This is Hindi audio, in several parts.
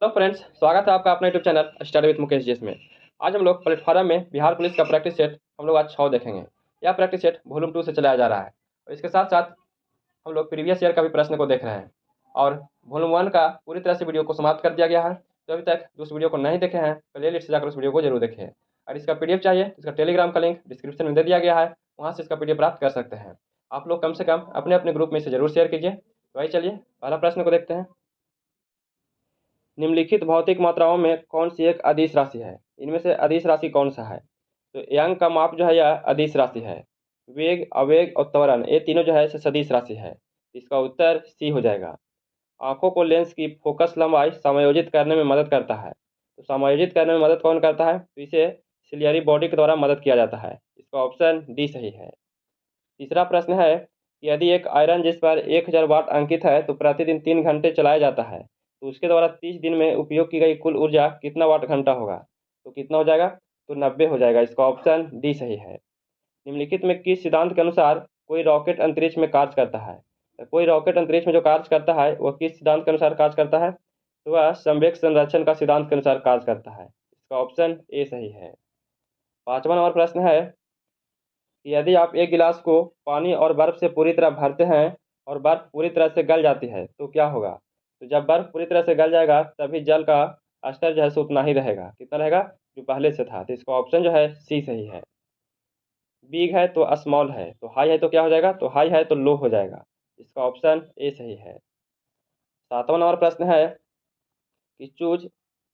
तो फ्रेंड्स, स्वागत है आपका अपने YouTube channel study with Mukesh ji में। आज हम लोग प्लेटफॉर्म में बिहार पुलिस का प्रैक्टिस सेट हम लोग आज 6 देखेंगे। यह प्रैक्टिस सेट वॉल्यूम 2 से चलाया जा रहा है और इसके साथ साथ हम लोग प्रीवियस ईयर का भी प्रश्न को देख रहे हैं और वॉल्यूम 1 का पूरी तरह से वीडियो को समाप्त कर दिया गया है। तो अभी तक उस वीडियो को नहीं देखे हैं तो प्ले लिस्ट से जाकर उस वीडियो को जरूर देखें। और इसका पीडीएफ चाहिए तो इसका टेलीग्राम का लिंक डिस्क्रिप्शन में दे दिया गया है, वहाँ से इसका पीडीएफ प्राप्त कर सकते हैं। आप लोग कम से कम अपने अपने ग्रुप में इसे जरूर शेयर कीजिए। तो वही चलिए पहला प्रश्न को देखते हैं। निम्नलिखित भौतिक मात्राओं में कौन सी एक अदिश राशि है? इनमें से अदिश राशि कौन सा है? तो यंग का माप जो है यह अदिश राशि है। वेग, आवेग और त्वरण ये तीनों जो है सदिश राशि है। इसका उत्तर सी हो जाएगा। आंखों को लेंस की फोकस लंबाई समायोजित करने में मदद करता है। तो समायोजित करने में मदद कौन करता है? तो इसे सिलियरी बॉडी के द्वारा मदद किया जाता है। इसका ऑप्शन डी सही है। तीसरा प्रश्न है कि यदि एक आयरन जिस पर 1000 वाट अंकित है तो प्रतिदिन 3 घंटे चलाया जाता है, तो उसके द्वारा 30 दिन में उपयोग की गई कुल ऊर्जा कितना वाट घंटा होगा? तो कितना हो जाएगा? तो 90 हो जाएगा। इसका ऑप्शन डी सही है। निम्नलिखित में किस सिद्धांत के अनुसार कोई रॉकेट अंतरिक्ष में कार्य करता है? तो कोई रॉकेट अंतरिक्ष में जो कार्य करता है वह किस सिद्धांत के अनुसार कार्य करता है? तो वह संवेग संरक्षण का सिद्धांत के अनुसार कार्य करता है। इसका ऑप्शन ए सही है। 5वां नंबर प्रश्न है कि यदि आप एक गिलास को पानी और बर्फ से पूरी तरह भरते हैं और बर्फ पूरी तरह से गल जाती है तो क्या होगा? तो जब बर्फ पूरी तरह से गल जाएगा तभी जल का स्तर जो है सो उतना ही रहेगा। कितना रहेगा? जो पहले से था। तो इसका ऑप्शन जो है सी सही है। बिग है तो स्मॉल है, तो हाई है तो क्या हो जाएगा? तो हाई है तो लो हो जाएगा। इसका ऑप्शन ए सही है। 7वां नंबर प्रश्न है कि choose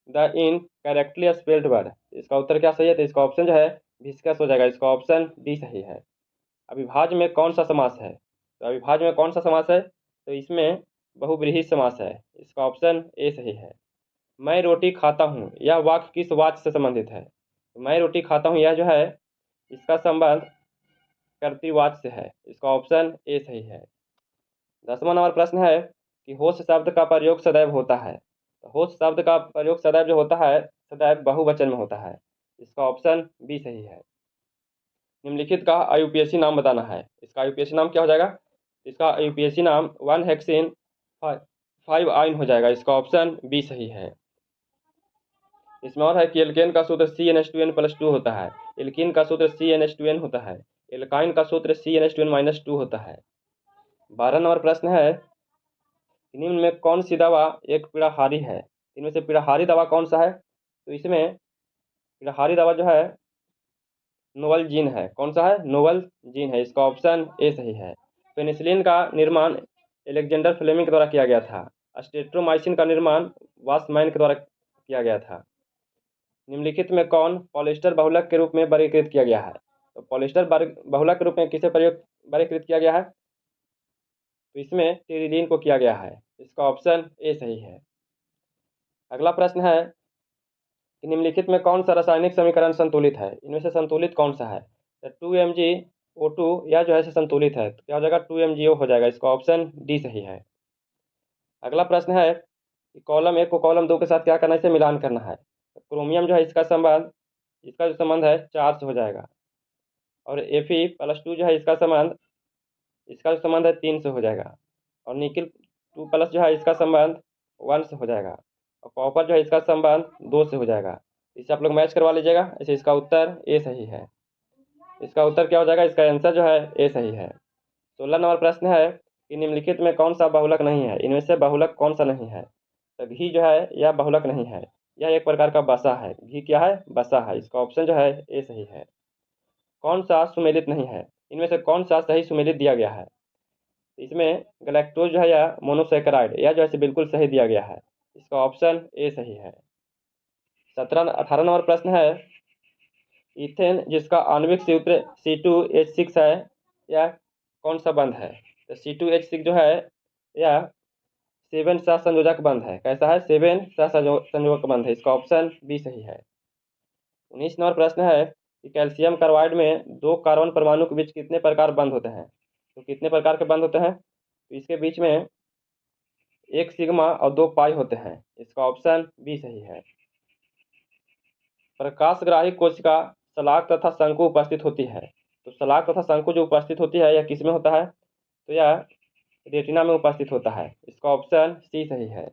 the in correctly spelled word. इसका उत्तर क्या सही है? तो इसका ऑप्शन जो है विस्कस हो जाएगा। इसका ऑप्शन डी सही है। अविभाज्य में कौन सा समास है? तो अविभाज्य में कौन सा समास है? तो इसमें बहुब्रीहि समास है। इसका ऑप्शन ए सही है। मैं रोटी खाता हूँ यह वाक्य किस वाच्य से संबंधित है? तो मैं रोटी खाता हूँ यह जो है इसका संबंध कर्तृवाच्य से है। इसका ऑप्शन ए सही है। 10वां नंबर प्रश्न है कि होश शब्द का प्रयोग सदैव होता है। तो होश शब्द का प्रयोग सदैव जो होता है सदैव बहुवचन में होता है। इसका ऑप्शन बी सही है। निम्नलिखित का आईयूपीएसी नाम बताना है। इसका आईयूपीएसी नाम क्या हो जाएगा? इसका आईयूपीएसी नाम 1 हेक्सेन 5 आइन हो जाएगा। इसका ऑप्शन बी सही है। इसमें और है कि एल्केन का सूत्र CnH2n+2 होता है, एल्कीन का सूत्र CnH2n होता है, एल्काइन का सूत्र CnH2n-2 होता है। 12 नंबर प्रश्न है निम्न में कौन सी दवा एक पीड़ाहारी है? इनमें से पीड़ाहारी दवा कौन सा है? तो इसमें पीड़ाहारी दवा जो है नोवल जीन है। कौन सा है? नोवल जीन है। इसका ऑप्शन ए सही है। पेनिसिलिन का निर्माण एलेक्जेंडर फ्लेमिंग के द्वारा किया गया था। अस्टेट्रोमाइसिन का निर्माण वासमैन के द्वारा किया गया था। निम्नलिखित में कौन पॉलिएस्टर बहुलक के रूप में वर्गीकृत किया गया है? तो पॉलिएस्टर बहुलक के रूप में किसे प्रयोग वर्गीकृत किया गया है? तो इसमें टेरिलीन को किया गया है। इसका ऑप्शन ए सही है। अगला प्रश्न है कि निम्नलिखित में कौन सा रासायनिक समीकरण संतुलित है? इनमें से संतुलित कौन सा है? तो 2MgO2 यह जो है संतुलित है। तो क्या हो जाएगा? 2MgO हो जाएगा। इसका ऑप्शन डी सही है। अगला प्रश्न है कि कॉलम 1 को कॉलम 2 के साथ क्या करना है? इसे मिलान करना है। तो क्रोमियम जो है इसका जो संबंध है 4 से हो जाएगा और Fe+2 जो है इसका जो संबंध है 3 से हो जाएगा और निकिल 2+ जो है इसका संबंध 1 से हो जाएगा और कॉपर जो है इसका संबंध 2 से हो जाएगा। इसे आप लोग मैच करवा लीजिएगा। ऐसे इसका उत्तर ए सही है। इसका उत्तर क्या हो जाएगा? इसका आंसर जो है ए सही है। 16 नंबर प्रश्न है कि निम्नलिखित में कौन सा बहुलक नहीं है? इनमें से बहुलक कौन सा नहीं है? तो घी जो है यह बहुलक नहीं है, यह एक प्रकार का वसा है। घी क्या है? वसा है। इसका ऑप्शन जो है ए सही है। कौन सा सुमेलित नहीं है? इनमें से कौन सा सही सुमेलित दिया गया है? इसमें गैलेक्टोज जो है या मोनोसैकेराइड यह जो है बिल्कुल सही दिया गया है। इसका ऑप्शन ए सही है। 18 नंबर प्रश्न है इथेन जिसका आणविक सूत्र C2H6 है यह कौन सा बंध है? तो C2H6 जो है यह 7 सहसंयोजक बंध है। कैसा है? 7 सहसंयोजक बंध है। इसका ऑप्शन बी सही है। 19 नंबर प्रश्न है कि कैल्शियम कार्बाइड में 2 कार्बन परमाणु के बीच कितने प्रकार बंध होते हैं? तो कितने प्रकार के बंध होते हैं? तो इसके बीच में 1 सिग्मा और 2 पाई होते हैं। इसका ऑप्शन बी सही है। प्रकाशग्राही कोशिका सलाख तथा शंकु उपस्थित होती है। तो सलाख तथा शंकु जो उपस्थित होती है यह किस में होता है? तो यह रेटिना में उपस्थित होता है। इसका ऑप्शन सी सही है।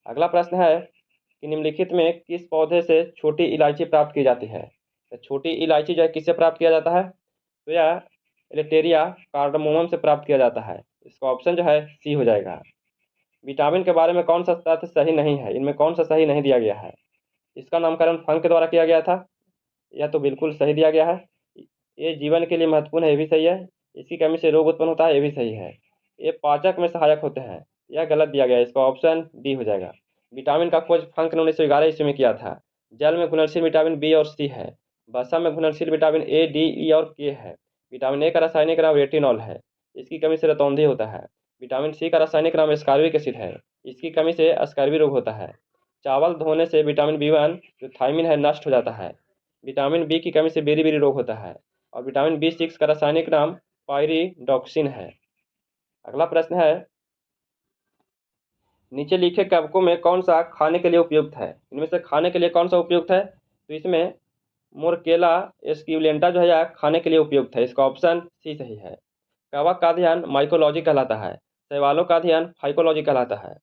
अगला प्रश्न है कि निम्नलिखित में किस पौधे से छोटी इलायची प्राप्त की जाती है। तो छोटी इलायची जो है किससे प्राप्त किया जाता है, तो यह एलेटेरिया कार्डामोमम से प्राप्त किया जाता है। इसका ऑप्शन जो है सी हो जाएगा। विटामिन के बारे में कौन सा तथ्य सही नहीं है, इनमें कौन सा सही नहीं दिया गया है। इसका नामकरण फंग के द्वारा किया गया था, यह तो बिल्कुल सही दिया गया है। ये जीवन के लिए महत्वपूर्ण है, ये भी सही है। इसकी कमी से रोग उत्पन्न होता है, ये भी सही है। ये पाचक में सहायक होते हैं, यह गलत दिया गया है। इसका ऑप्शन डी हो जाएगा। विटामिन का खोज फंक ने 1911 ईस्वी में किया था। जल में घुलनशील विटामिन बी और सी है। वसा में घुलनशील विटामिन ए, डी, ई और के है। विटामिन ए का रासायनिक नाम रेटिनॉल है, इसकी कमी से रतौंधी होता है। विटामिन सी का रासायनिक नाम एस्कॉर्बिक एसिड है, इसकी कमी से स्कर्वी रोग होता है। चावल धोने से विटामिन बी1 जो थायमिन है नष्ट हो जाता है। विटामिन बी की कमी से बेरी-बेरी रोग होता है। और विटामिन बी6 का रासायनिक नाम पायरिडॉक्सिन है। अगला प्रश्न है, नीचे लिखे कवकों में कौन सा खाने के लिए उपयुक्त है। इनमें से खाने के लिए कौन सा उपयुक्त है, तो इसमें मोरकेला एस्क्यूलेंटा जो है यह खाने के लिए उपयुक्त है। इसका ऑप्शन सी सही है। कवक का अध्ययन माइकोलॉजी कहलाता है, शैवालों का अध्ययन फाइकोलॉजी कहलाता है।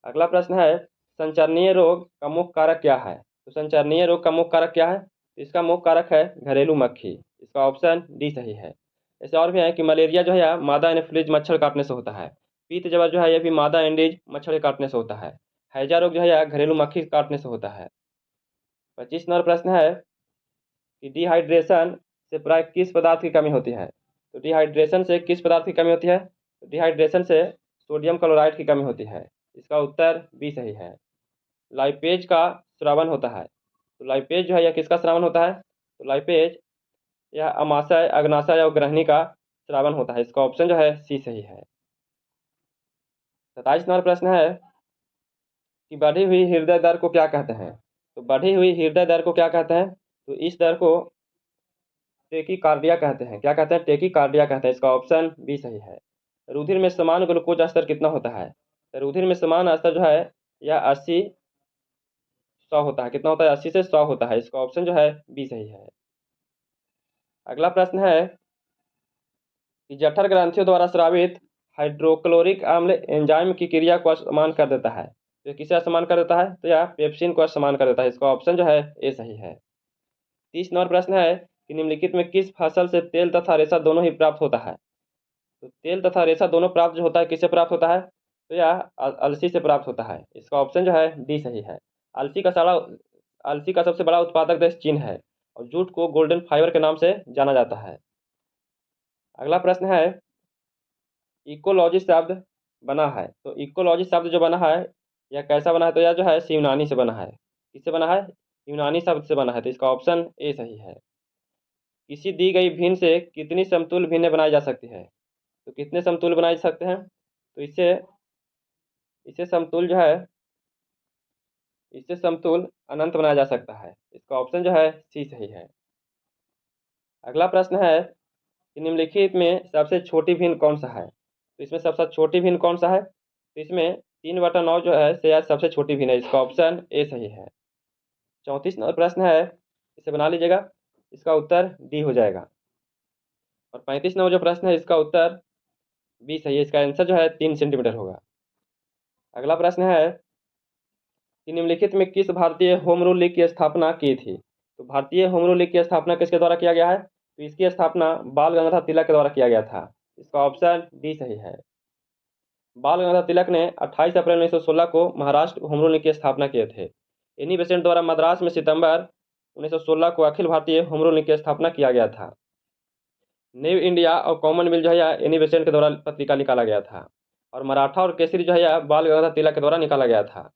अगला प्रश्न है, संचरणीय रोग का मुख्य कारक क्या है। तो संचरणीय रोग का मुख्य कारक क्या है, तो इसका मुख्य कारक है घरेलू मक्खी। इसका ऑप्शन डी सही है। ऐसे और भी है कि मलेरिया जो है मादा एनोफिलीज मच्छर काटने से होता है। पीत ज्वर जो है यह भी मादा एंडीज मच्छर के काटने से होता है। हैजा रोग जो है यह घरेलू मक्खी काटने से होता है। 25 नंबर प्रश्न है कि डिहाइड्रेशन से प्राय किस पदार्थ की कमी होती है। तो डिहाइड्रेशन से किस पदार्थ की कमी होती है, तो डिहाइड्रेशन से सोडियम क्लोराइड की कमी होती है। इसका उत्तर बी सही है। लाइपेज का स्रावन होता है, तो लाइपेज जो है यह किसका स्रावन होता है, तो लाइपेज यह अमाशय, अग्नाशय और ग्रहणी का स्रावन होता है। इसका ऑप्शन जो है सी सही है। 27 नंबर प्रश्न है कि बढ़ी हुई हृदय दर को क्या कहते हैं। तो बढ़ी हुई हृदय दर को क्या कहते हैं, तो इस दर को टेकीकार्डिया कहते हैं। क्या कहते हैं, टेकीकार्डिया कहते हैं। इसका ऑप्शन बी सही है। रुधिर में समान ग्लूकोज स्तर कितना होता है, तो रुधिर में समान स्तर जो है यह 80-100 होता है। कितना होता है, 80 से 100 होता है। इसका ऑप्शन जो है बी सही है। अगला प्रश्न है कि जठर ग्रंथियों द्वारा स्रावित हाइड्रोक्लोरिक अम्ल एंजाइम की क्रिया को असमान कर देता है। तो किसे असमान कर देता है, तो यह पेप्सिन को असमान कर देता है। इसका ऑप्शन जो है ए सही है। 30 नंबर प्रश्न है कि निम्नलिखित में किस फसल से तेल तथा रेशा दोनों ही प्राप्त होता है। तो तेल तथा रेशा दोनों प्राप्त जो होता है किससे प्राप्त होता है, तो यह अलसी से प्राप्त होता है। इसका ऑप्शन जो है डी सही है। अलसी का सबसे बड़ा उत्पादक देश चीन है और जूट को गोल्डन फाइबर के नाम से जाना जाता है। अगला प्रश्न है, इकोलॉजी शब्द बना है। तो इकोलॉजी शब्द जो बना है यह कैसा बना है, तो यह जो है यूनानी से बना है। किससे बना है, यूनानी शब्द से बना है। तो इसका ऑप्शन ए सही है। किसी दी गई भिन्न से कितनी समतुल्य भिन्नें बनाई जा सकती है, तो कितने समतुल्य बनाए जा सकते हैं, तो इससे इसे समतुल्य जो है इससे समतुल्य अनंत बनाया जा सकता है। इसका ऑप्शन जो है सी सही है। अगला प्रश्न है कि निम्नलिखित में सबसे छोटी भिन्न कौन सा है। तो इसमें सबसे छोटी भिन्न कौन सा है, तो इसमें 3/9 जो है से यह सबसे छोटी भिन्न है। इसका ऑप्शन ए सही है। 34 नंबर प्रश्न है, इसे बना लीजिएगा, इसका उत्तर डी हो जाएगा। और 35 नंबर जो प्रश्न है इसका उत्तर बी सही है। इसका आंसर जो है 3 सेंटीमीटर होगा। अगला प्रश्न है कि निम्नलिखित में किस भारतीय होम रूल लीग की स्थापना की थी। तो भारतीय होम रूल लीग की स्थापना किसके द्वारा किया गया है, तो इसकी स्थापना बाल गंगाधर तिलक के द्वारा किया गया था। इसका ऑप्शन डी सही है। बाल गंगाधर तिलक ने 28 अप्रैल 1916 को महाराष्ट्र होम रूल लीग की स्थापना किए थे। एनी बेसेंट द्वारा मद्रास में सितंबर 1916 को Akhil Bharatiya home rule league की स्थापना किया गया था। न्यू इंडिया और कॉमनवेल्थ जो है यह एनी बेसेंट के द्वारा पत्रिका निकाला गया था। और मराठा और केसरी जो है यह बाल गंगाधर तिलक के द्वारा निकाला गया था।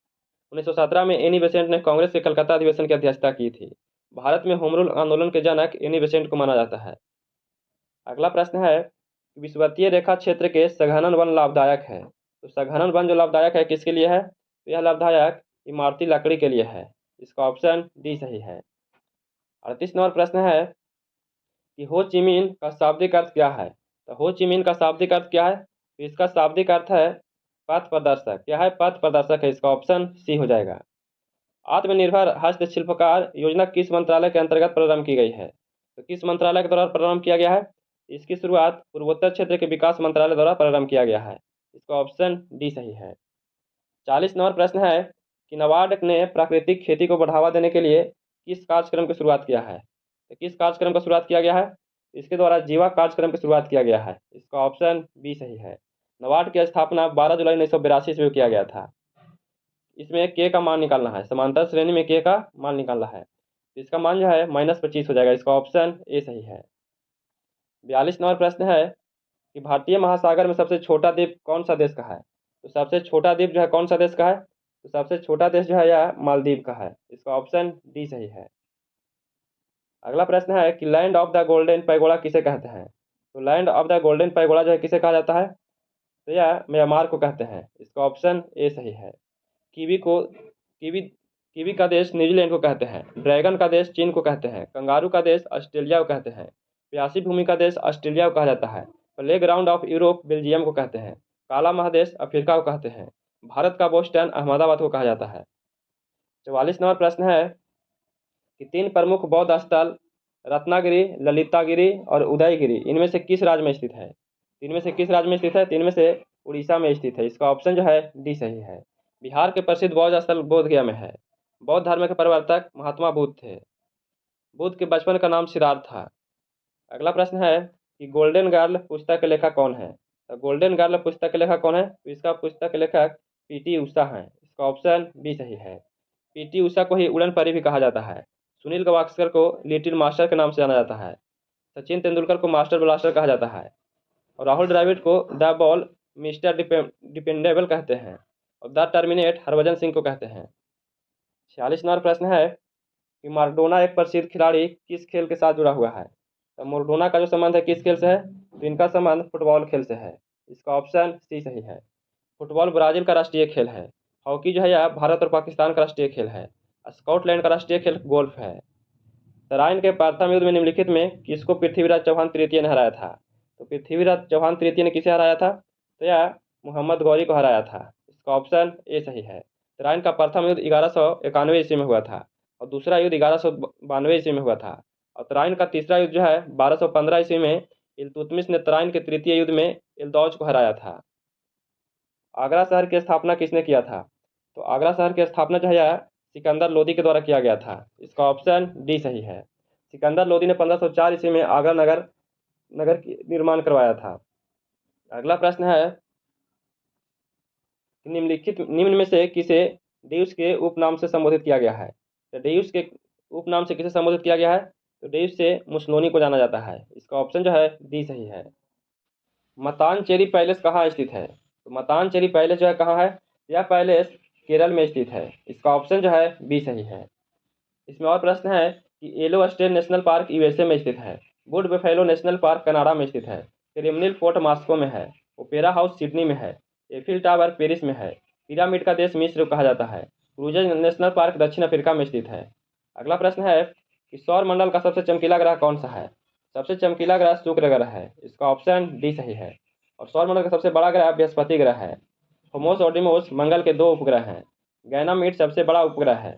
1917 में एनी बेसेंट ने कांग्रेस के कलकत्ता अधिवेशन की अध्यक्षता की थी। भारत में होम रूल आंदोलन के जनक एनी बेसेंट को माना जाता है। अगला प्रश्न है, विषुवतीय रेखा क्षेत्र के सघनन वन लाभदायक है। तो सघनन वन जो लाभदायक है किसके लिए है, तो यह लाभदायक इमारती लकड़ी के लिए है। इसका ऑप्शन डी सही है। 38 नंबर प्रश्न है कि हो ची मिन का शाब्दिक अर्थ क्या है। तो हो ची मिन का शाब्दिक अर्थ क्या है, तो इसका शाब्दिक अर्थ है पथ प्रदर्शक। क्या है, पथ प्रदर्शक है। इसका ऑप्शन सी हो जाएगा। आत्मनिर्भर हस्तशिल्पकार योजना किस मंत्रालय के अंतर्गत प्रारंभ की गई है, तो किस मंत्रालय के द्वारा प्रारंभ किया गया है, इसकी शुरुआत पूर्वोत्तर क्षेत्र के विकास मंत्रालय द्वारा प्रारंभ किया गया है। इसका ऑप्शन डी सही है। 40 नंबर प्रश्न है कि नाबार्ड ने प्राकृतिक खेती को बढ़ावा देने के लिए किस कार्यक्रम की शुरुआत किया है? तो किस कार्यक्रम का शुरुआत किया गया है? इसके द्वारा जीवा कार्यक्रम की शुरुआत किया गया है। इसका ऑप्शन बी सही है। नाबार्ड की स्थापना 12 जुलाई 1982 ईस्वी में किया गया था। इसमें के का मान निकालना है, समांतर श्रेणी में के का मान निकालना है। तो इसका मान जो है -25 हो जाएगा। इसका ऑप्शन ए सही है। 42 नंबर प्रश्न है कि भारतीय महासागर में सबसे छोटा द्वीप कौन सा देश का है? तो सबसे छोटा द्वीप जो है कौन सा देश का है? तो सबसे छोटा देश जो है यह मालदीव का है। इसका ऑप्शन डी सही है। अगला प्रश्न है कि land of the golden pagoda किसे कहते हैं? तो land of the golden pagoda जो है किसे कहा जाता है? तो यह म्यांमार को कहते हैं। इसका ऑप्शन ए सही है। कीवी का देश न्यूजीलैंड को कहते हैं। ड्रैगन का देश चीन को कहते हैं। कंगारू का देश ऑस्ट्रेलिया को कहते हैं। प्यासी भूमि का देश ऑस्ट्रेलिया को कहा जाता है। Play ground of Europe Belgium को कहते हैं। काला महादेश अफ्रीका को कहते हैं। भारत का बोस्टन अहमदाबाद को कहा जाता है। 44 नंबर प्रश्न है कि 3 प्रमुख बौद्ध स्थल रत्नागिरी, ललितागिरी और उदयगिरी इनमें से किस राज्य में स्थित है? इनमें से किस राज्य में स्थित है? इनमें से उड़ीसा में स्थित है। इसका ऑप्शन जो है डी सही है। बिहार के प्रसिद्ध बौद्ध स्थल बोधगया में है। बौद्ध धर्म के प्रवर्तक महात्मा बुद्ध थे। बुद्ध के बचपन का नाम सिद्धार्थ था। अगला प्रश्न है कि गोल्डन गर्ल पुस्तक के लेखक कौन है? तो गोल्डन गर्ल पुस्तक के लेखक कौन है? तो इसका पुस्तक के लेखक पीटी उषा हैं। इसका ऑप्शन बी सही है। पीटी उषा को ही उड़न परी भी कहा जाता है। सुनील गावस्कर को लिटिल मास्टर के नाम से जाना जाता है। सचिन तेंदुलकर को मास्टर ब्लास्टर कहा जाता है। और राहुल द्रविड़ को द बॉल मिस्टर डिपेंडेबल कहते हैं। और द टर्मिनेट हरभजन सिंह को कहते हैं। 46 नंबर प्रश्न है कि माराडोना एक प्रसिद्ध खिलाड़ी किस खेल के साथ जुड़ा हुआ है? तो माराडोना का जो संबंध है किस खेल से है? तो इनका संबंध फुटबॉल खेल से है। इसका ऑप्शन सी सही है। फुटबॉल ब्राजील का राष्ट्रीय खेल है। हॉकी जो है यह भारत और पाकिस्तान का राष्ट्रीय खेल है। स्कॉटलैंड का राष्ट्रीय खेल गोल्फ है। तराइन के प्रथम युद्ध में निम्नलिखित में किसको पृथ्वीराज चौहान तृतीय ने हराया था? तो पृथ्वीराज चौहान तृतीय ने किसे हराया था? तो यह मोहम्मद गौरी को हराया था। इसका ऑप्शन ए सही है। तराइन का प्रथम युद्ध 1191 ईस्वी में हुआ था और दूसरा युद्ध 1192 ईस्वी में हुआ था। और तराइन का तीसरा युद्ध जो है 1215 ईस्वी में इल्तुतमिश ने तराइन के तृतीय युद्ध में इल्दौज को हराया था। आगरा शहर की स्थापना किसने किया था? तो आगरा शहर की स्थापना जो है सिकंदर लोदी के द्वारा किया गया था। इसका ऑप्शन डी सही है। सिकंदर लोदी ने 1504 ईस्वी में आगरा नगर की निर्माण करवाया था। अगला प्रश्न है निम्न में से किसे ड्यूस के उपनाम से संबोधित किया गया है? तो ड्यूस के उपनाम से किसे संबोधित किया गया है? तो ड्यूस से मुसलोनी को जाना जाता है। इसका ऑप्शन जो है डी सही है। मतानचेरी पैलेस कहाँ स्थित है? तो मतानचेरी पैलेस जो है कहाँ है? यह पैलेस केरल में स्थित है। इसका ऑप्शन जो है बी सही है। इसमें और प्रश्न है कि येलोस्टोन नेशनल पार्क यूएसए में स्थित है। Would buffalo national park Canada में स्थित है। क्रेमलिन फोर्ट मॉस्को में है। ओपेरा हाउस सिडनी में है। एफिल टावर पेरिस में है। पिरामिड का देश मिस्र कहा जाता है। क्रूजर नेशनल पार्क दक्षिण अफ्रीका में स्थित है। अगला प्रश्न है कि सौर मंडल का सबसे चमकीला ग्रह कौन सा है? सबसे चमकीला ग्रह शुक्र ग्रह है। इसका ऑप्शन डी सही है। और सौर मंडल का सबसे बड़ा ग्रह बृहस्पति ग्रह है। होमोस और डिमोस मंगल के 2 उपग्रह हैं। गैनामीड सबसे बड़ा उपग्रह है।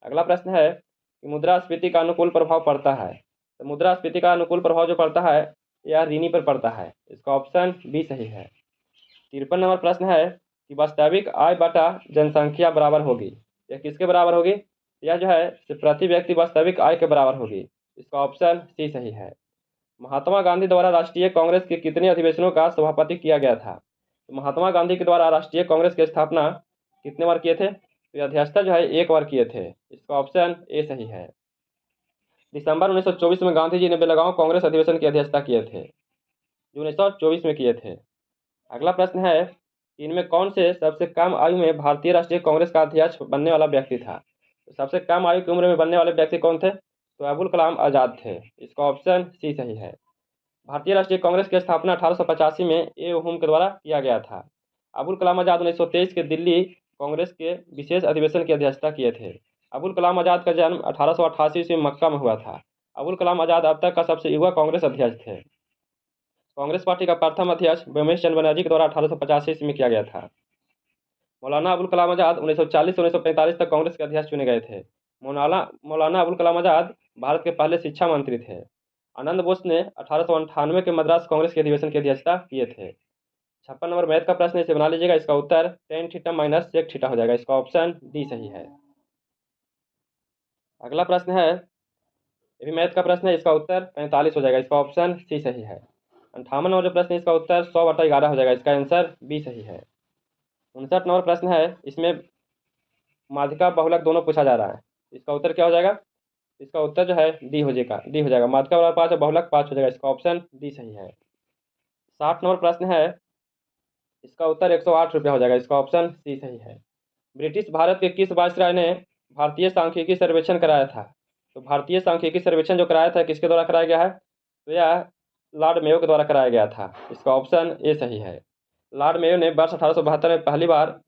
अगला प्रश्न है कि मुद्रास्फीति का अनुकूल प्रभाव पड़ता है। तो मुद्रास्फीति का अनुकूल प्रभाव जो पड़ता है यह ऋणी पर पड़ता है। इसका ऑप्शन बी सही है। 53 नंबर प्रश्न है कि वास्तविक आय बटा जनसंख्या बराबर होगी। यह किसके बराबर होगी? यह जो है प्रति व्यक्ति वास्तविक आय के बराबर होगी। इसका ऑप्शन सी सही है। महात्मा गांधी द्वारा राष्ट्रीय कांग्रेस के कितने अधिवेशनों का सभापति किया गया था? तो महात्मा गांधी के द्वारा राष्ट्रीय कांग्रेस की स्थापना कितने बार किए थे? तो अध्यक्षता जो है 1 बार किए थे। इसका ऑप्शन ए सही है। दिसंबर 1924 में गांधी जी ने बेलगांव कांग्रेस अधिवेशन की अध्यक्षता किए थे, जो 1924 में किए थे। अगला प्रश्न है इनमें कौन से सबसे कम आयु में भारतीय राष्ट्रीय कांग्रेस का अध्यक्ष बनने वाला व्यक्ति था? तो सबसे कम आयु की उम्र में बनने वाले व्यक्ति कौन थे? तो अबुल कलाम आज़ाद थे। इसका ऑप्शन सी सही है। भारतीय राष्ट्रीय कांग्रेस की स्थापना 1885 में ए हुम के द्वारा किया गया था। अबुल कलाम आज़ाद 1923 के दिल्ली कांग्रेस के विशेष अधिवेशन की अध्यक्षता किए थे। अबुल कलाम आज़ाद का जन्म 1888 ईस्वी में मक्का में हुआ था। अबुल कलाम आज़ाद अब तक का सबसे युवा कांग्रेस अध्यक्ष थे। कांग्रेस पार्टी का प्रथम अध्यक्ष ब्रह्मेश चंद्र बनर्जी के द्वारा 1885 ईस्वी में किया गया था। मौलाना अबुल कलाम आज़ाद 1940 से 1945 तक कांग्रेस के अध्यक्ष चुने गए थे। मौलाना अबुल कलाम आज़ाद भारत के पहले शिक्षा मंत्री थे। आनंद बोस ने 1898 के मद्रास कांग्रेस के अधिवेशन की अध्यक्षता किए थे। 56 नंबर मैथ का प्रश्न इसे बना लीजिएगा। इसका उत्तर tan theta minus sec theta हो जाएगा। इसका ऑप्शन डी सही है। अगला प्रश्न है, ये भी मैथ का प्रश्न है। इसका उत्तर 45 हो जाएगा। इसका ऑप्शन सी सही है। 58 नंबर जो प्रश्न है इसका उत्तर 100/11 हो जाएगा। इसका आंसर बी सही है। 59 नंबर प्रश्न है, इसमें माध्यिका बहुलक दोनों पूछा जा रहा है। इसका उत्तर क्या हो जाएगा? इसका उत्तर जो है डी हो जाएगा। माध्यिका बराबर 5 और बहुलक 5 हो जाएगा। इसका ऑप्शन डी सही है। 60 नंबर प्रश्न है, इसका उत्तर 108 रुपया हो जाएगा। इसका ऑप्शन सी सही है। ब्रिटिश भारत के किस वायसराय ने भारतीय सांख्यिकी सर्वेक्षण कराया था? तो भारतीय सांख्यिकी सर्वेक्षण जो कराया था किसके द्वारा कराया गया है? तो यह लॉर्ड मेयो के द्वारा कराया गया था। इसका ऑप्शन ए सही है। लॉर्ड मेयो ने वर्ष 1872 में पहली बार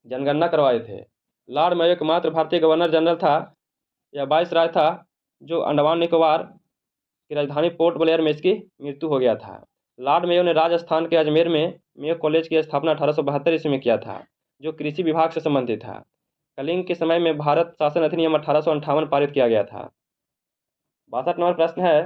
जनगणना करवाए थे। लॉर्ड मेयो एकमात्र भारतीय गवर्नर जनरल था या वायसराय था जो अंडमान निकोबार की राजधानी पोर्ट ब्लेयर में इसकी मृत्यु हो गया था। लॉर्ड मेयो ने राजस्थान के अजमेर में मेयो कॉलेज की स्थापना 1872 ईस्वी में किया था, जो कृषि विभाग से संबंधित था। कलिंग के समय में भारत शासन अधिनियम 1858 पारित किया गया था। 62 नंबर प्रश्न है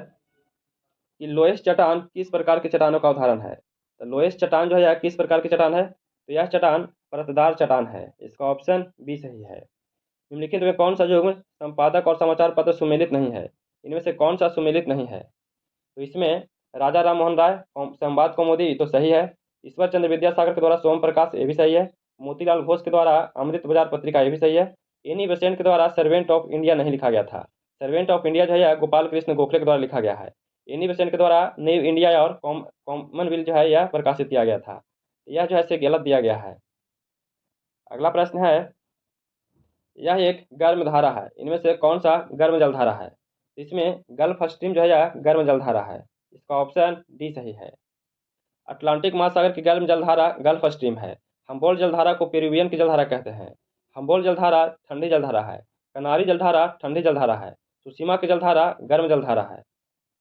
कि लोएस चट्टान किस प्रकार की चट्टानों का उदाहरण है? तो लोएस चट्टान जो है यह किस प्रकार की चट्टान है? तो यह चट्टान परतदार चट्टान है। इसका ऑप्शन बी सही है। निम्नलिखित में कौन सा युग्म संपादक और समाचार पत्र सुमेलित नहीं है? इनमें से कौन सा सुमेलित नहीं है? तो इसमें राजा राम मोहन राय संवाद कौमुदी तो सही है। ईश्वर चंद्र विद्यासागर के द्वारा सोम प्रकाश ये भी सही है। मोतीलाल घोष के द्वारा अमृत बाजार पत्रिका ये भी सही है। एनी बेसेंट के द्वारा सर्वेंट ऑफ इंडिया नहीं लिखा गया था। सर्वेंट ऑफ इंडिया जो है गोपाल कृष्ण गोखले के द्वारा लिखा गया है। एनी बेसेंट के द्वारा न्यू इंडिया और कॉमनवेल्थ जो है यह प्रकाशित किया गया था। यह जो है इसे गलत दिया गया है। अगला प्रश्न है, यह एक गर्म धारा है। इनमें से कौन सा गर्म जलधारा है? इसमें गल्फ स्ट्रीम जो है यह गर्म जलधारा है। इसका ऑप्शन डी सही है। अटलांटिक महासागर की गर्म जलधारा गल्फ स्ट्रीम है। हम्बोल्ट जलधारा को पेरुवियन की जलधारा कहते हैं। हम्बोल्ट जलधारा ठंडी जलधारा है। कनारी जलधारा ठंडी जलधारा है। सुसीमा की जलधारा गर्म जलधारा है।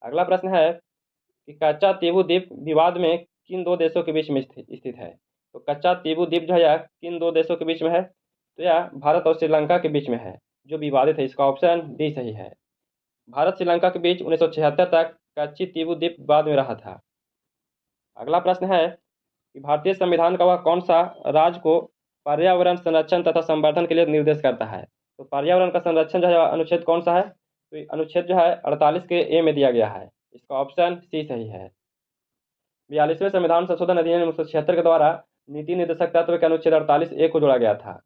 अगला प्रश्न है कि कच्चा तीबू द्वीप विवाद में किन दो देशों के बीच में स्थित है? तो कच्चा तीबू द्वीप जो है यह किन दो देशों के बीच में है? तो यह भारत और श्रीलंका के बीच में है, जो विवादित है। इसका ऑप्शन डी सही है। भारत श्रीलंका के बीच 1976 तक कच्ची तीबू द्वीप विवाद में रहा था। अगला प्रश्न है कि भारतीय संविधान का वह कौन सा राज्य को पर्यावरण संरक्षण तथा संवर्धन के लिए निर्देश करता है? तो पर्यावरण का संरक्षण जो है अनुच्छेद कौन सा है? तो अनुच्छेद जो है 48 के ए में दिया गया है। इसका ऑप्शन सी सही है। 42वें संविधान संशोधन अधिनियम 1976 के द्वारा नीति निर्देशक तत्व के अनुच्छेद 48 ए को जोड़ा गया था,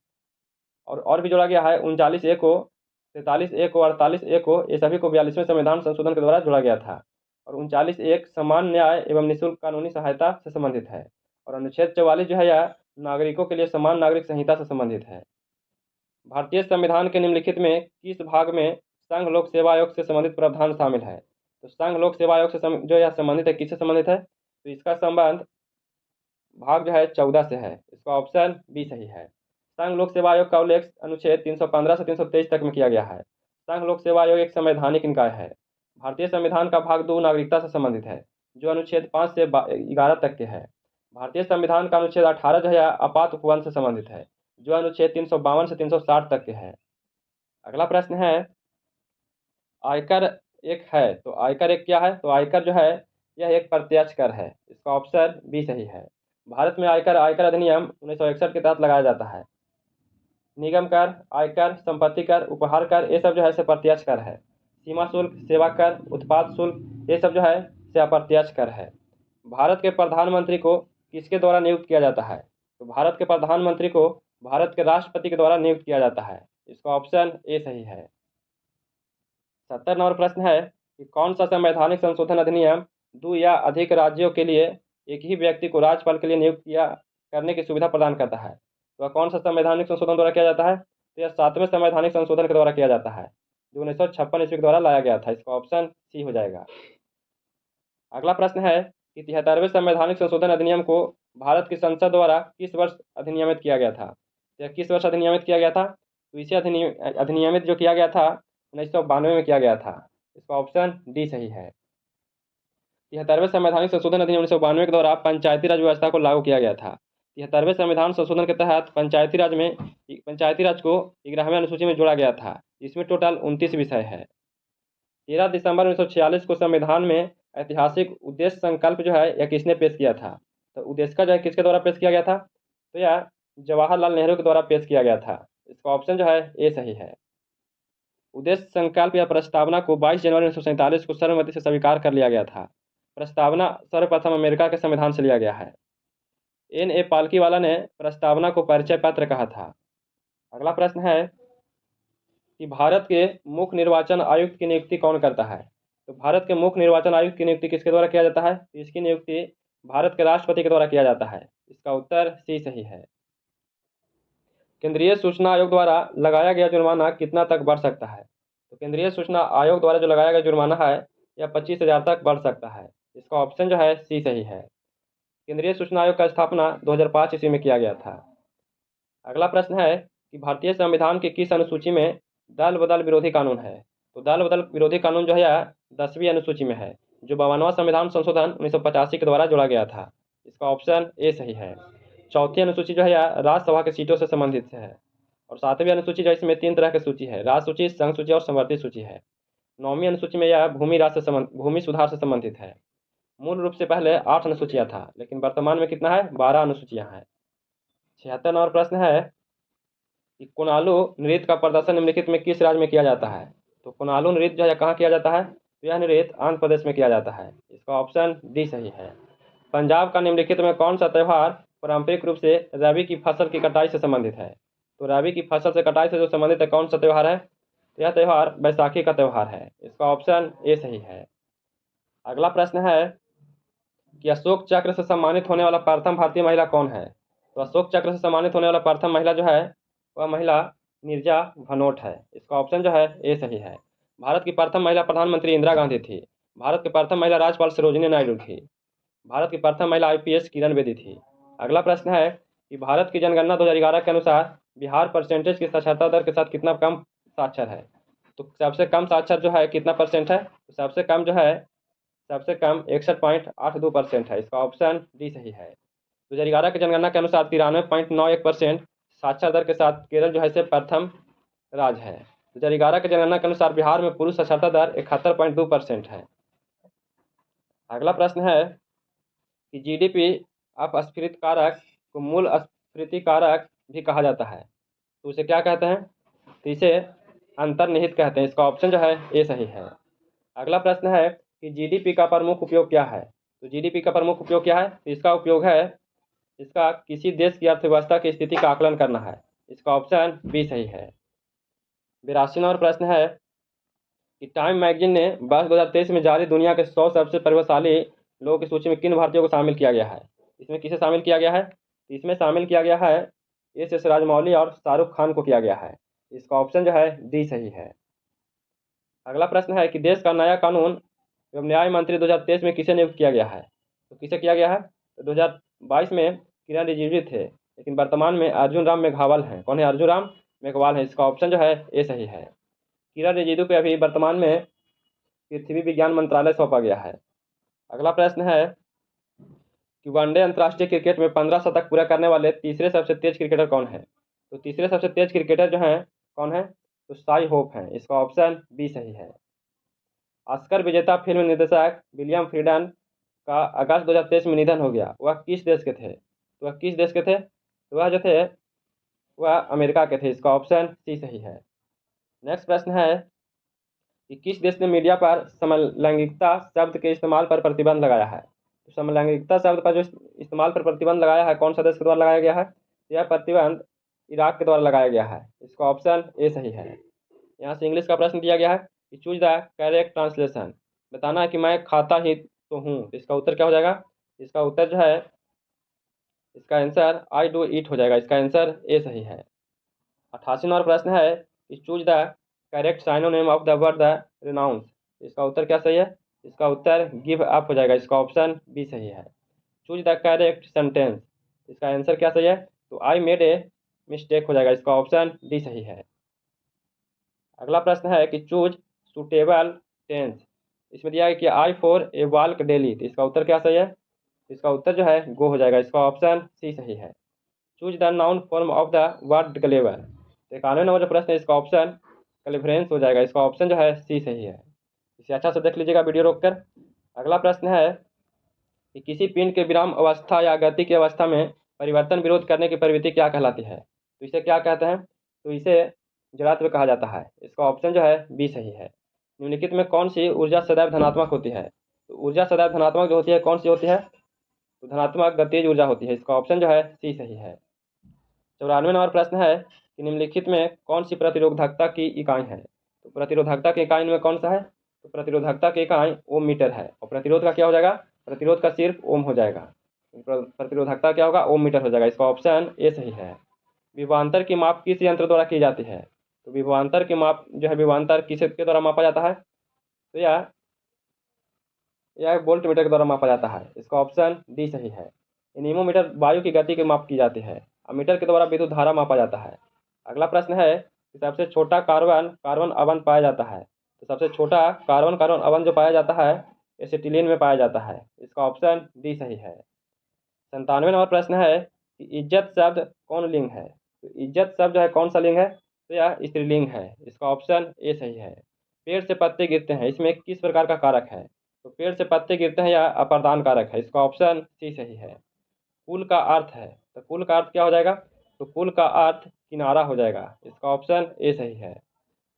और भी जोड़ा गया है 39 ए को, 43 ए को, 48 ए को, ये सभी को 42वें संविधान संशोधन के द्वारा जोड़ा गया था। और 39 एक समान न्याय एवं निःशुल्क कानूनी सहायता से संबंधित है। और अनुच्छेद 44 जो है यह नागरिकों के लिए समान नागरिक संहिता से संबंधित है। भारतीय संविधान के निम्नलिखित में किस भाग में संघ लोक सेवा आयोग से संबंधित प्रावधान शामिल है? तो संघ लोक सेवा आयोग से जो यह संबंधित है, किससे संबंधित है? तो इसका संबंध भाग जो है 14 से है। इसका ऑप्शन बी सही है। संघ लोक सेवा आयोग का उल्लेख अनुच्छेद 315 से 323 तक में किया गया है। संघ लोक सेवा आयोग एक संवैधानिक निकाय है। भारतीय संविधान का भाग 2 नागरिकता से संबंधित है, जो अनुच्छेद 5 से 11 तक के है। भारतीय संविधान का अनुच्छेद 18 जो है आपात उपवन से संबंधित है, जो अनुच्छेद 352 से 360 तक के है। अगला प्रश्न है, आयकर एक है, तो आयकर एक क्या है? तो आयकर जो है यह एक प्रत्यक्ष कर है। इसका ऑप्शन बी सही है। भारत में आयकर अधिनियम 1961 के तहत लगाया जाता है। निगम कर, आयकर, संपत्ति कर, उपहार कर, ये सब जो है से प्रत्यक्ष कर है। सीमा शुल्क, सेवा कर, उत्पाद शुल्क, ये सब जो है से अप्रत्यक्ष कर है। भारत के प्रधानमंत्री को किसके द्वारा नियुक्त किया जाता है? तो भारत के प्रधानमंत्री को भारत के राष्ट्रपति के द्वारा नियुक्त किया जाता है। इसका ऑप्शन ए सही है। 70 नंबर प्रश्न है कि कौन सा संवैधानिक संशोधन अधिनियम 2 या अधिक राज्यों के लिए एक ही व्यक्ति को राज्यपाल के लिए नियुक्त करने की सुविधा प्रदान करता है? तो कौन सा संवैधानिक संशोधन द्वारा किया जाता है? तो यह 7वें संवैधानिक संशोधन के द्वारा किया जाता है, जो 1956 ईस्वी के द्वारा लाया गया था। इसका ऑप्शन सी हो जाएगा। अगला प्रश्न है कि 73वें संवैधानिक संशोधन अधिनियम को भारत की संसद द्वारा किस वर्ष अधिनियमित किया गया था? तो किस वर्ष अधिनियमित किया गया था? तो इसे अधिनियमित जो किया गया था 1992 में किया गया था। इसका ऑप्शन डी सही है। 73वें संवैधानिक संशोधन अधिनियम 1992 के द्वारा पंचायती राज व्यवस्था को लागू किया गया था। 73वें संविधान संशोधन के तहत पंचायती राज को 11वें अनुसूची में जोड़ा गया था, जिसमें टोटल 29 विषय है। 13 दिसंबर 1946 को संविधान में ऐतिहासिक उद्देश्य संकल्प जो है यह किसने पेश किया था? तो उद्देश्य जो है किसके द्वारा पेश किया गया था? तो यह जवाहरलाल नेहरू के द्वारा पेश किया गया था। इसका ऑप्शन जो है ए सही है। उद्देश्य संकल्प या प्रस्तावना को 22 जनवरी 1947 को सर्वसम्मति से स्वीकार कर लिया गया था। प्रस्तावना सर्वप्रथम अमेरिका के संविधान से लिया गया है। N. A. पालकीवाला ने प्रस्तावना को परिचय पत्र कहा था। अगला प्रश्न है कि भारत के मुख्य निर्वाचन आयुक्त की नियुक्ति कौन करता है? तो भारत के मुख्य निर्वाचन आयुक्त की नियुक्ति किसके द्वारा किया जाता है? तो इसकी नियुक्ति भारत के राष्ट्रपति के द्वारा किया जाता है। इसका उत्तर सी सही है। केंद्रीय सूचना आयोग द्वारा लगाया गया जुर्माना कितना तक बढ़ सकता है? तो केंद्रीय सूचना आयोग द्वारा जो लगाया गया जुर्माना है यह 25,000 तक बढ़ सकता है। इसका ऑप्शन जो है सी सही है। केंद्रीय सूचना आयोग का स्थापना 2005 ईस्वी में किया गया था। अगला प्रश्न है कि भारतीय संविधान की किस अनुसूची में दल बदल विरोधी कानून है? तो दल बदल विरोधी कानून जो है यह 10वीं अनुसूची में है, जो 52वां संविधान संशोधन 1985 के द्वारा जोड़ा गया था। इसका ऑप्शन ए सही है। चौथी अनुसूची जो है यह राज्यसभा की सीटों से संबंधित है। और 7वीं अनुसूची जो इसमें 3 तरह की सूची है, राज्य सूची, संघ सूची और संवर्धित सूची है। 9वीं अनुसूची में यह भूमि सुधार से संबंधित है। मूल रूप से पहले 8 अनुसूचियाँ था, लेकिन वर्तमान में कितना है? 12 अनुसूचियाँ हैं। 76 नंबर प्रश्न है कि कुनालू नृत्य का प्रदर्शन निम्नलिखित में किस राज्य में किया जाता है? तो कुनालू नृत्य जो है कहाँ किया जाता है? तो यह नृत्य आंध्र प्रदेश में किया जाता है। इसका ऑप्शन डी सही है। पंजाब का निम्नलिखित में कौन सा त्यौहार पारंपरिक रूप से रबी की फसल की कटाई से संबंधित है? तो रबी की फसल से कटाई से जो संबंधित है कौन सा त्यौहार है? तो यह त्यौहार बैसाखी का त्यौहार है। इसका ऑप्शन ए सही है। अगला प्रश्न है कि अशोक चक्र से सम्मानित होने वाला प्रथम भारतीय महिला कौन है? तो अशोक चक्र से सम्मानित होने वाला प्रथम महिला जो है वह महिला नीरजा भनोट है। इसका ऑप्शन जो है ए सही है। भारत की प्रथम महिला प्रधानमंत्री इंदिरा गांधी थी। भारत की प्रथम महिला राज्यपाल सरोजिनी नायडू थी। भारत की प्रथम महिला IPS किरण बेदी थी। अगला प्रश्न है कि भारत की जनगणना 2011 के अनुसार बिहार परसेंटेज की साक्षरता दर के साथ कितना कम साक्षर है? तो सबसे कम साक्षर जो है कितना परसेंट है? तो सबसे कम 61.82% है। इसका ऑप्शन डी सही है। 2011 की जनगणना के अनुसार 93.91% साक्षर दर के साथ केरल जो है से प्रथम राज्य है। 2011 की जनगणना के अनुसार बिहार में पुरुष साक्षरता दर 71.2% है। अगला प्रश्न है कि GDP अपस्फीति कारक को मूल स्फीति कारक भी कहा जाता है, तो उसे क्या कहते हैं? तो इसे अंतर्निहित कहते हैं। इसका ऑप्शन जो है ए सही है। अगला प्रश्न है कि GDP का प्रमुख उपयोग क्या है? तो GDP का प्रमुख उपयोग क्या है? तो इसका उपयोग है इसका किसी देश की अर्थव्यवस्था की स्थिति का आकलन करना है। इसका ऑप्शन बी सही है। 82 नंबर प्रश्न है कि टाइम मैगजीन ने वर्ष 2023 में जारी दुनिया के 100 सबसे प्रभावशाली लोगों की सूची में किन भारतीयों को शामिल किया गया है? इसमें किसे शामिल किया गया है? इसमें शामिल किया गया है SS राजमौली और शाहरुख खान को किया गया है। इसका ऑप्शन जो है डी सही है। अगला प्रश्न है कि देश का नया कानून एवं न्याय मंत्री 2023 में किसे नियुक्त किया गया है? तो किसे किया गया है? तो 2022 में किरण रिजिजू थे, लेकिन वर्तमान में अर्जुन राम मेघवाल हैं। कौन है? अर्जुन राम मेघवाल है। इसका ऑप्शन जो है ए सही है। किरण रिजिजू को अभी वर्तमान में पृथ्वी विज्ञान मंत्रालय सौंपा गया है। अगला प्रश्न है कि वनडे अंतर्राष्ट्रीय क्रिकेट में 15 शतक पूरा करने वाले तीसरे सबसे तेज क्रिकेटर कौन है? तो तीसरे सबसे तेज क्रिकेटर जो हैं कौन है? तो शाई होप हैं। इसका ऑप्शन बी सही है। ऑस्कर विजेता फिल्म निर्देशक विलियम फ्रीडन का अगस्त 2023 में निधन हो गया। वह किस देश के थे? तो वह किस देश के थे? तो वह जो थे वह अमेरिका के थे। इसका ऑप्शन सी सही है। नेक्स्ट प्रश्न है कि किस देश ने मीडिया पर समलैंगिकता शब्द के इस्तेमाल पर प्रतिबंध लगाया है? तो समलैंगिकता शब्द पर जो इस्तेमाल पर प्रतिबंध लगाया है कौन सा देश के द्वारा लगाया गया है? यह प्रतिबंध इराक के द्वारा लगाया गया है। इसका ऑप्शन ए सही है। यहाँ से इंग्लिश का प्रश्न दिया गया है कि चूज द करेक्ट ट्रांसलेशन। बताना है कि मैं खाता ही तो हूँ। इसका उत्तर क्या हो जाएगा? इसका उत्तर जो है इसका आंसर आई डू ईट हो जाएगा। इसका आंसर ए सही है। 88 नंबर प्रश्न है कि choose the correct synonym of the word the renounce. इसका उत्तर क्या सही है? इसका उत्तर गिव अप हो जाएगा। इसका ऑप्शन बी सही है। Choose the correct sentence. इसका आंसर क्या सही है? तो आई मेड ए मिस्टेक हो जाएगा। इसका ऑप्शन डी सही है। अगला प्रश्न है कि चूज सुटेबल टेंस। इसमें दिया है कि I for a walk daily. तो इसका उत्तर क्या सही है? इसका उत्तर जो है गो हो जाएगा। इसका ऑप्शन सी सही है। Choose the noun form of the word clever. तो 91 नंबर जो प्रश्न है इसका ऑप्शन क्लेवरेंस हो जाएगा। इसका ऑप्शन जो है सी सही है। इसे अच्छा से देख लीजिएगा वीडियो रोक कर। अगला प्रश्न है कि किसी पिंड के विराम अवस्था या गति की अवस्था में परिवर्तन विरोध करने की प्रवृत्ति क्या कहलाती है? तो इसे क्या कहते हैं? तो इसे जड़त्व कहा जाता है। इसका ऑप्शन जो है बी सही है। निम्नलिखित में कौन सी ऊर्जा सदैव धनात्मक होती है? तो ऊर्जा सदैव धनात्मक जो होती है कौन सी होती है? तो धनात्मक गतिज ऊर्जा होती है। इसका ऑप्शन जो है सी सही है। 94 नंबर प्रश्न है कि निम्नलिखित में कौन सी प्रतिरोधकता की इकाई है? तो प्रतिरोधकता की इकाई में कौन सा है? तो प्रतिरोधकता की इकाई ओम मीटर है। और प्रतिरोध का क्या हो जाएगा? प्रतिरोध का सिर्फ ओम हो जाएगा। प्रतिरोधकता क्या होगा? ओम मीटर हो जाएगा। इसका ऑप्शन ए सही है। विभवांतर की माप किस यंत्र द्वारा की जाती है? तो विभवांतर की माप जो है विभवांतर किसके द्वारा मापा जाता है? तो यह वोल्ट मीटर के द्वारा मापा जाता है। इसका ऑप्शन डी सही है। एनीमोमीटर वायु की गति की माप की जाती है। अमीटर के द्वारा विद्युत धारा मापा जाता है। अगला प्रश्न है कि सबसे छोटा कार्बन अवन पाया जाता है। तो सबसे छोटा कार्बन अवन जो पाया जाता है एसिटिलीन में पाया जाता है। इसका ऑप्शन डी सही है। 97 नंबर प्रश्न है कि इज्जत शब्द कौन लिंग है? तो इज्जत शब्द जो है कौन सा लिंग है? तो यह स्त्रीलिंग है। इसका ऑप्शन ए सही है। पेड़ से पत्ते गिरते हैं, इसमें किस प्रकार का कारक है? तो पेड़ से पत्ते गिरते हैं या अपादान कारक है। इसका ऑप्शन सी सही है। कुल का अर्थ है, तो कुल का अर्थ क्या हो जाएगा? तो कुल का अर्थ किनारा हो जाएगा। इसका ऑप्शन ए सही है।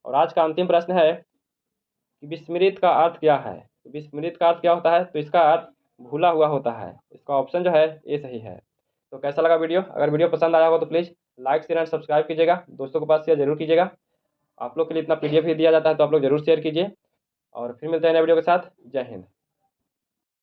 और आज का अंतिम प्रश्न है कि विस्मृत का अर्थ क्या है? तो विस्मृत का अर्थ क्या होता है? तो इसका अर्थ भूला हुआ होता है। इसका ऑप्शन जो है ए सही है। तो कैसा लगा वीडियो? अगर वीडियो पसंद आया हो तो please like share and subscribe कीजिएगा। दोस्तों के पास शेयर जरूर कीजिएगा। आप लोग के लिए इतना PDF भी दिया जाता है तो आप लोग जरूर शेयर कीजिए। और फिर मिलते हैं नए वीडियो के साथ। जय हिंद।